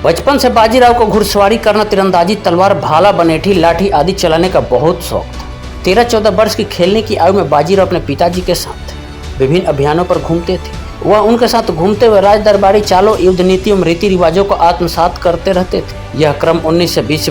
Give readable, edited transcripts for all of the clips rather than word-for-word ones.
बचपन से बाजीराव को घुड़सवारी करना, तीरंदाजी, तलवार, भाला, बनेठी, लाठी आदि चलाने का बहुत शौक था। 13-14 वर्ष की खेलने की आयु में बाजीराव अपने पिताजी के साथ विभिन्न अभियानों पर घूमते थे। वह उनके साथ घूमते हुए राज दरबारी चालों, युद्ध नीति एवं रीति रिवाजों को आत्मसात करते रहते थे। यह क्रम 19 से 20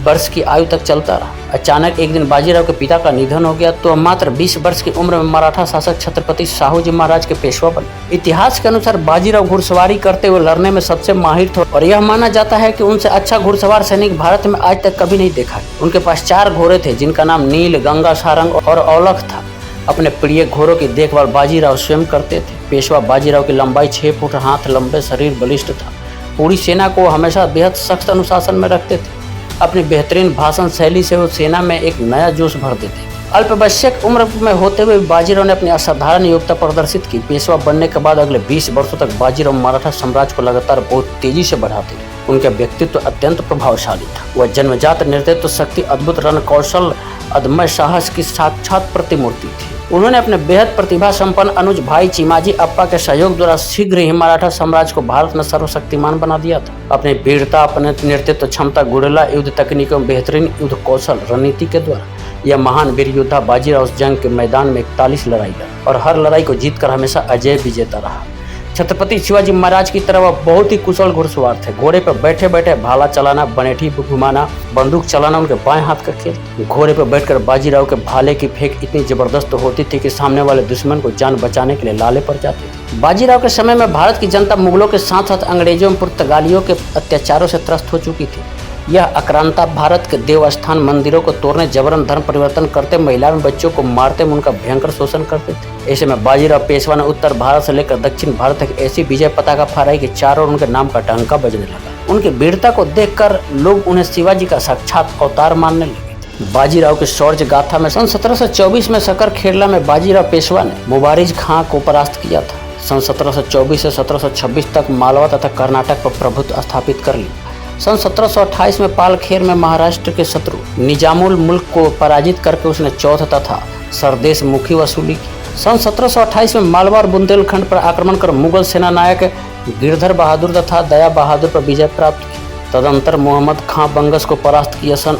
वर्ष की आयु तक चलता रहा। अचानक एक दिन बाजीराव के पिता का निधन हो गया तो मात्र 20 वर्ष की उम्र में मराठा शासक छत्रपति शाहूजी महाराज के पेशवा बने। इतिहास के अनुसार बाजीराव घुड़सवारी करते हुए लड़ने में सबसे माहिर थे और यह माना जाता है कि उनसे अच्छा घुड़सवार सैनिक भारत में आज तक कभी नहीं देखा। उनके पास 4 घोड़े थे जिनका नाम नील, गंगा, सारंग और औलख था। अपने प्रिय घोड़ों की देखभाल बाजीराव स्वयं करते थे। पेशवा बाजीराव की लंबाई 6 फुट, हाथ लंबे, शरीर बलिष्ठ था। पूरी सेना को हमेशा बेहद सख्त अनुशासन में रखते थे। अपनी बेहतरीन भाषण शैली से वो सेना में एक नया जोश भर देते। अल्पवयस्क उम्र में होते हुए बाजीराव ने अपनी असाधारण योग्यता प्रदर्शित की। पेशवा बनने के बाद अगले 20 वर्षों तक बाजीराव मराठा साम्राज्य को लगातार बहुत तेजी से बढ़ाते रहे। उनका व्यक्तित्व अत्यंत प्रभावशाली था। वह जन्मजात नेतृत्व शक्ति, अद्भुत रण कौशल, अदम्य साहस की साक्षात प्रतिमूर्ति थी। उन्होंने अपने बेहद प्रतिभा संपन्न अनुज भाई चिमाजी अप्पा के सहयोग द्वारा शीघ्र ही मराठा साम्राज्य को भारत में सर्वशक्तिमान बना दिया था। अपनी वीरता, अपने नेतृत्व क्षमता, गुड़ला युद्ध तकनीकों, बेहतरीन युद्ध कौशल, रणनीति के द्वारा यह महान वीर योद्धा बाजीराव उस जंग के मैदान में 41 लड़ाई लड़ी और हर लड़ाई को जीतकर हमेशा अजय विजेता रहा। छत्रपति शिवाजी महाराज की तरह वह बहुत ही कुशल घुड़सवार थे। घोड़े पर बैठे बैठे भाला चलाना, बनेठी घुमाना, बंदूक चलाना उनके बाएं हाथ का खेल। घोड़े पर बैठकर बाजीराव के भाले की फेंक इतनी जबरदस्त होती थी कि सामने वाले दुश्मन को जान बचाने के लिए लाले पड़ जाते थे। बाजीराव के समय में भारत की जनता मुगलों के साथ साथ अंग्रेजों और पुर्तगालियों के अत्याचारों से त्रस्त हो चुकी थी। यह आक्रांता भारत के देवस्थान, मंदिरों को तोड़ने, जबरन धर्म परिवर्तन करते, महिला और बच्चों को मारते में उनका भयंकर शोषण करते थे। ऐसे में बाजीराव पेशवा ने उत्तर भारत से लेकर दक्षिण भारत तक ऐसी विजय पताका फहराई कि चारों ओर उनके नाम का डंका बजने लगा। उनकी वीरता को देखकर लोग उन्हें शिवाजी का साक्षात अवतार मानने लगे। बाजीराव के शौर्य गाथा में सन 1724 में सकर खेरला में बाजीराव पेशवा ने मुबारिज खां को परास्त किया था। सन 1724 से 1726 तक मालवा तथा कर्नाटक पर प्रभुत्व स्थापित कर लिया। सन 1728 में पालखेर में महाराष्ट्र के शत्रु निजामुल मुल्क को पराजित करके उसने चौथ तथा सरदेश मुखी वसूली की। सन 1728 में मालवा और बुंदेलखंड पर आक्रमण कर मुगल सेना नायक गिरधर बहादुर तथा दया बहादुर पर विजय प्राप्त की। तदंतर मोहम्मद खां बंगस को परास्त किया। सन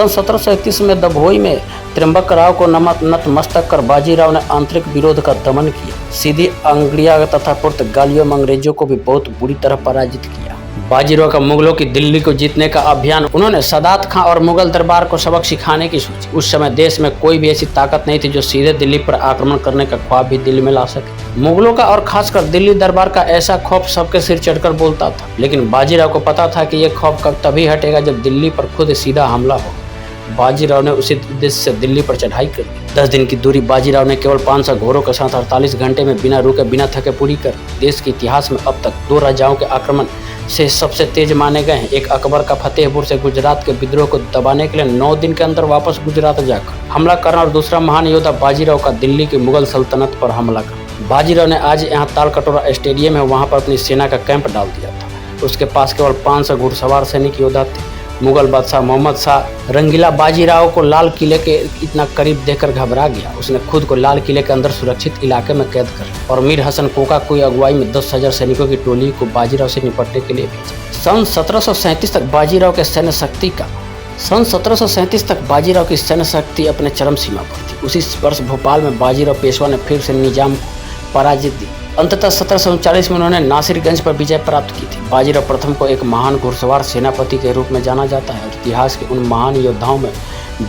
1731 में दभोई में त्र्यंबक राव को नतमस्तक कर बाजीराव ने आंतरिक विरोध का दमन किया। सीधी अंग्रिया तथा पुर्तगालियों में अंग्रेजों को भी बहुत बुरी तरह पराजित किया। बाजीराव का मुगलों की दिल्ली को जीतने का अभियान, उन्होंने सादात खां और मुगल दरबार को सबक सिखाने की सोची। उस समय देश में कोई भी ऐसी ताकत नहीं थी जो सीधे दिल्ली पर आक्रमण करने का ख्वाब भी दिल में ला सके। मुगलों का और खासकर दिल्ली दरबार का ऐसा खौफ सबके सिर चढ़कर बोलता था, लेकिन बाजीराव को पता था कि यह खौफ कब तभी हटेगा जब दिल्ली पर खुद सीधा हमला हो। बाजीराव ने उसी उद्देश्य से दिल्ली पर चढ़ाई कर दी। 10 दिन की दूरी बाजीराव ने केवल 500 घोड़ों के साथ 48 घंटे में बिना रुके बिना थके पूरी कर। देश के इतिहास में अब तक 2 राजाओं के आक्रमण से सबसे तेज माने गए हैं। एक अकबर का फतेहपुर से गुजरात के विद्रोह को दबाने के लिए 9 दिन के अंदर वापस गुजरात जाकर हमला करना और दूसरा महान योद्धा बाजीराव का दिल्ली की मुगल सल्तनत पर हमला करना। बाजीराव ने आज यहाँ तालकटोरा स्टेडियम है, वहाँ पर अपनी सेना का कैंप डाल दिया था। उसके पास केवल 500 घुड़सवार सैनिक योद्धा थे। मुगल बादशाह मोहम्मद शाह रंगीला बाजीराव को लाल किले के इतना करीब देखकर घबरा गया। उसने खुद को लाल किले के अंदर सुरक्षित इलाके में कैद कर और मीर हसन कोका की अगुवाई में 10,000 सैनिकों की टोली को बाजीराव से निपटने के लिए भेजा। सन 1737 तक बाजीराव के सैन्य शक्ति अपने चरम सीमा पर थी। उसी वर्ष भोपाल में बाजीराव पेशवा ने फिर से निजाम को पराजित दी। अंततः 1739 में उन्होंने नासिरगंज पर विजय प्राप्त की थी। बाजीराव प्रथम को एक महान घुड़सवार सेनापति के रूप में जाना जाता है और इतिहास के उन महान योद्धाओं में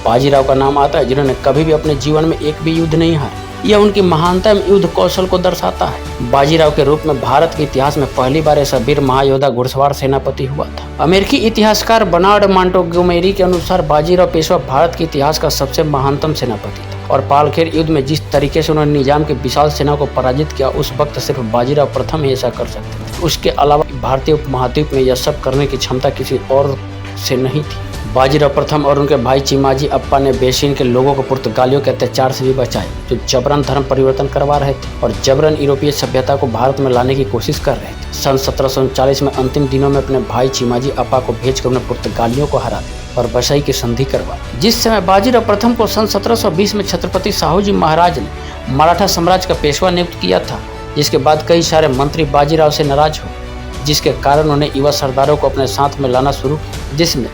बाजीराव का नाम आता है जिन्होंने कभी भी अपने जीवन में एक भी युद्ध नहीं हारा। यह उनकी महानता एवं युद्ध कौशल को दर्शाता है। बाजीराव के रूप में भारत के इतिहास में पहली बार ऐसा वीर महायोद्धा घुड़सवार सेनापति हुआ था। अमेरिकी इतिहासकार बर्नार्ड मॉन्टगोमेरी के अनुसार बाजीराव पेशवा भारत के इतिहास का सबसे महानतम सेनापति था और पालखेर युद्ध में जिस तरीके से उन्होंने निजाम की विशाल सेना को पराजित किया, उस वक्त सिर्फ बाजीराव प्रथम ही ऐसा कर सकते थे। उसके अलावा भारतीय उपमहाद्वीप में यह सब करने की क्षमता किसी और से नहीं थी। बाजीराव प्रथम और उनके भाई चिमाजी अप्पा ने बेसिन के लोगों को पुर्तगालियों के अत्याचार से भी बचाया, जो जबरन धर्म परिवर्तन करवा रहे थे और जबरन यूरोपीय सभ्यता को भारत में लाने की कोशिश कर रहे थे। सन 1739 में अंतिम दिनों में अपने भाई चिमाजी अप्पा को भेजकर उन्हें पुर्तगालियों को हरा दिया और बसाई की संधि करवा। जिस समय बाजीराव प्रथम को सन 1720 में छत्रपति शाहूजी महाराज ने मराठा साम्राज्य का पेशवा नियुक्त किया था, जिसके बाद कई सारे मंत्री बाजीराव से नाराज हो जिसके कारण उन्होंने युवा सरदारों को अपने साथ में लाना शुरू किया, जिसमें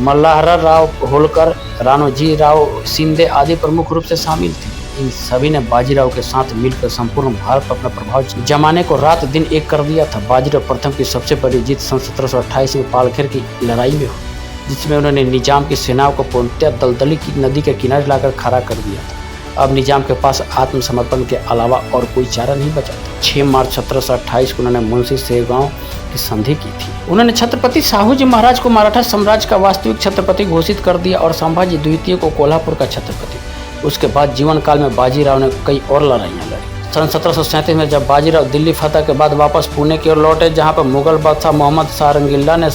मल्हारराव होलकर, राणोजी राव सिंधे आदि प्रमुख रूप से शामिल थे। इन सभी ने बाजीराव के साथ मिलकर संपूर्ण भारत पर अपना प्रभाव जमाने को रात दिन एक कर दिया था। बाजीराव प्रथम की सबसे बड़ी जीत सन 1728 में पालखेर की लड़ाई में हुई, जिसमें उन्होंने निजाम की सेनाओं को पूर्णतः दलदली की नदी के किनारे लाकर खड़ा कर दिया था। अब निजाम के पास आत्मसमर्पण के अलावा और कोई चारा नहीं बचा था। 6 मार्च 1728 को उन्होंने मुंशी सेगांव की संधि की थी। उन्होंने छत्रपति शाहूजी महाराज को मराठा साम्राज्य का वास्तविक छत्रपति घोषित कर दिया और संभाजी द्वितीय को कोल्हापुर का छत्रपति। उसके बाद जीवन काल में बाजीराव ने कई और लड़ाइयाँ लड़ी। सन 1737 में जब बाजीराव दिल्ली फतह के बाद वापस पुणे की ओर लौटे, जहाँ पर मुगल बादशाह मोहम्मद सारंगिल्ला ने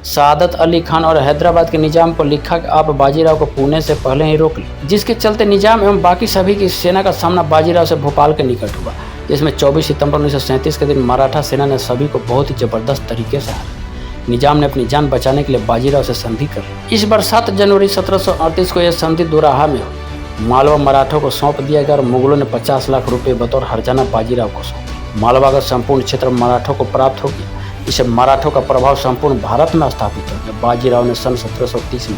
सादत अली खान और हैदराबाद के निजाम को लिखा कि आप बाजीराव को पुणे से पहले ही रोक लें, जिसके चलते निजाम एवं बाकी सभी की सेना का सामना बाजीराव से भोपाल के निकट हुआ, जिसमें 24 सितंबर 1937 के दिन मराठा सेना ने सभी को बहुत ही जबरदस्त तरीके से हारा। निजाम ने अपनी जान बचाने के लिए बाजीराव से संधि कर ली। इस बार 7 जनवरी 1738 को यह संधि दोराहा में हुई। मालवा मराठों को सौंप दिया गया और मुगलों ने 50 लाख रुपए बतौर हर्जाना बाजीराव को सौंपा। मालवा का संपूर्ण क्षेत्र मराठों को प्राप्त हो गया। इससे मराठों का प्रभाव संपूर्ण भारत में स्थापित हो गया। बाजीराव ने सन 1730 में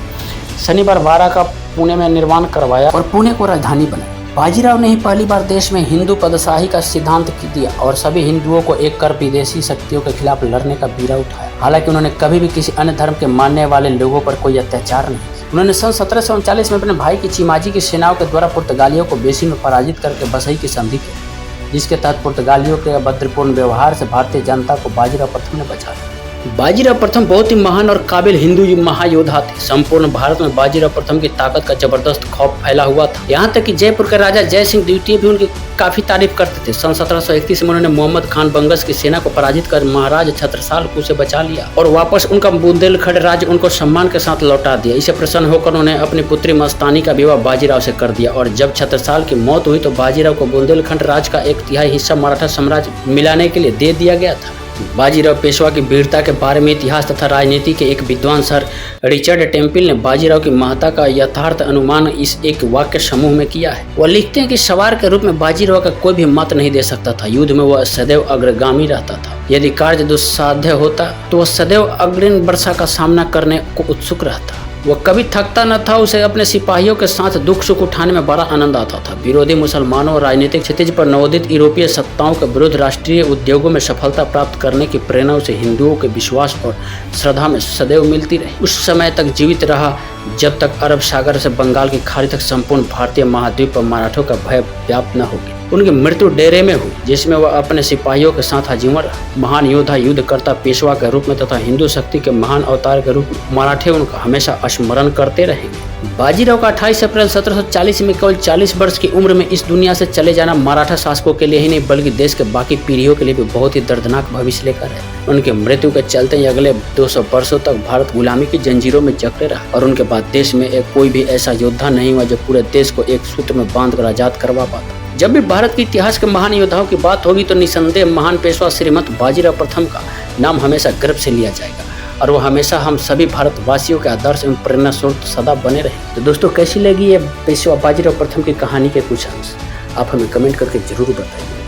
शनिवार वारा का पुणे में निर्माण करवाया और पुणे को राजधानी बनाया। बाजीराव ने ही पहली बार देश में हिंदू पदशाही का सिद्धांत दिया और सभी हिंदुओं को एक कर विदेशी शक्तियों के खिलाफ लड़ने का बीड़ा उठाया। हालांकि उन्होंने कभी भी किसी अन्य धर्म के मानने वाले लोगों पर कोई अत्याचार नहीं किया। उन्होंने सन 1739 में अपने भाई की चिमाजी की सेनाओं के द्वारा पुर्तगालियों को बेसिन में पराजित करके बसई की संधि की, जिसके तहत पुर्तगालियों के अभद्रपूर्ण व्यवहार से भारतीय जनता को बाजीराव प्रथम ने बचाया। बाजीराव प्रथम बहुत ही महान और काबिल हिंदू महायोद्धा थे। संपूर्ण भारत में बाजीराव प्रथम की ताकत का जबरदस्त खौफ फैला हुआ था। यहाँ तक कि जयपुर के राजा जय सिंह द्वितीय भी उनकी काफी तारीफ करते थे। सन 1731 में उन्होंने मोहम्मद खान बंगस की सेना को पराजित कर महाराज छत्रसाल को से बचा लिया और वापस उनका बुंदेलखंड राज्य उनको सम्मान के साथ लौटा दिया। इसे प्रसन्न होकर उन्होंने अपनी पुत्री मस्तानी का विवाह बाजीराव से कर दिया और जब छत्रसाल की मौत हुई तो बाजीराव को बुंदेलखंड राज्य का 1/3 हिस्सा मराठा साम्राज्य मिलाने के लिए दे दिया गया था। बाजीराव पेशवा की वीरता के बारे में इतिहास तथा राजनीति के एक विद्वान सर रिचर्ड टेम्पिल ने बाजीराव की महत्ता का यथार्थ अनुमान इस एक वाक्य समूह में किया है। वह लिखते हैं कि सवार के रूप में बाजीराव का कोई भी मत नहीं दे सकता था। युद्ध में वह सदैव अग्रगामी रहता था। यदि कार्य दुस्साध्य होता तो वह सदैव अग्रिम वर्षा का सामना करने को उत्सुक रहता। वह कभी थकता न था। उसे अपने सिपाहियों के साथ दुख सुख उठाने में बड़ा आनंद आता था। विरोधी मुसलमानों और राजनीतिक क्षितिज पर नवोदित यूरोपीय सत्ताओं के विरुद्ध राष्ट्रीय उद्योगों में सफलता प्राप्त करने की प्रेरणा उसे हिंदुओं के विश्वास और श्रद्धा में सदैव मिलती रही। उस समय तक जीवित रहा जब तक अरब सागर से बंगाल की खाड़ी तक संपूर्ण भारतीय महाद्वीप पर मराठों का भय व्याप्त न हो गया। उनकी मृत्यु डेरे में हुई, जिसमें वह अपने सिपाहियों के साथ आजीवन रहा। महान योद्धा, युद्धकर्ता, पेशवा के रूप में तथा हिंदू शक्ति के महान अवतार के रूप में मराठे उनका हमेशा स्मरण करते रहेंगे। बाजीराव का 28 अप्रैल 1740 में केवल 40 वर्ष की उम्र में इस दुनिया से चले जाना मराठा शासकों के लिए ही नहीं बल्कि देश के बाकी पीढ़ियों के लिए भी बहुत ही दर्दनाक भविष्य लेकर है। उनके मृत्यु के चलते ही अगले 200 वर्षों तक भारत गुलामी की जंजीरों में जकड़े रहा और उनके बाद देश में कोई भी ऐसा योद्धा नहीं हुआ जो पूरे देश को एक सूत्र में बांधकर आजाद करवा पाता। जब भी भारत के इतिहास के महान योद्धाओं की बात होगी तो निसंदेह महान पेशवा श्रीमंत बाजीराव प्रथम का नाम हमेशा गर्व से लिया जाएगा और वो हमेशा हम सभी भारतवासियों के आदर्श एवं प्रेरणा स्रोत सदा बने रहे। तो दोस्तों, कैसी लगी ये पेशवा बाजीराव प्रथम की कहानी के कुछ अंश, आप हमें कमेंट करके जरूर बताइए।